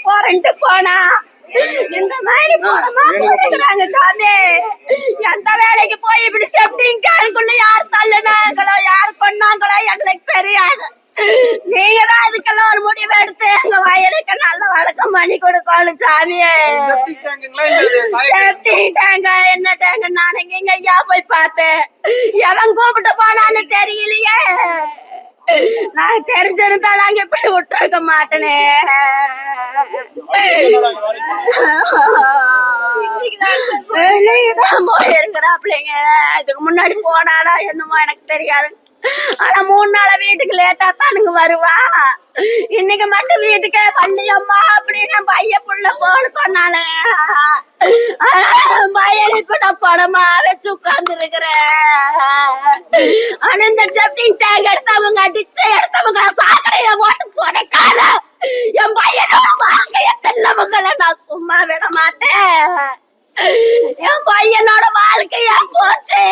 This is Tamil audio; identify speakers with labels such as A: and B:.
A: போறேன்ட்டு போனா இந்த மாதிரி போனமா போறாங்க சாமி. எந்த வேலைக்கு போய் இப்படி செப்டிங் கேருக்குள்ள யார் தள்ளுனாங்களோ யார் பண்ணாங்களோ எங்களுக்கு தெரியாது. நீங்க தான் இதுக்கெல்லாம் ஒரு முடிவு எடுத்து எங்க வயலுக்கு நல்ல வழக்கம் பண்ணி கொடுக்கணும் சாமியே. செப்டிங் டேங்க என்ன டேங்க நான் எங்க ஐயா போய் பார்த்தேன். எவன் கூப்பிட்டு போனான்னு தெரியலையே. நான் தெரிஞ்சிருந்தாலும் அங்க இப்படி விட்டுருக்க மாட்டேனே. போயிருக்கிறாப்லைங்க. இதுக்கு முன்னாடி போனாடா என்னமோ எனக்கு தெரியாது. ஆனா 3 நாளா வீட்டுக்கு லேட்டா தானுங்க வருவா. இன்னைக்கு மட்டும் வீட்டுக்கே வண்டியம்மா அப்படின்னு பைய புள்ள போன சொன்னால பையன் இப்ப நான் படமா வச்சு உட்கார்ந்து இருக்கிறேன். ஆனா இந்த செப்டிங் டேங்க் எடுத்தவங்க அடிச்சு எடுத்தவங்க சாக்கடையில போட்டு போனக்கால என் பையனோட வாழ்க்கைய தெல்லவங்களை நான் சும்மா விட மாட்டேன். என் பையனோட வாழ்க்கையா போச்சு.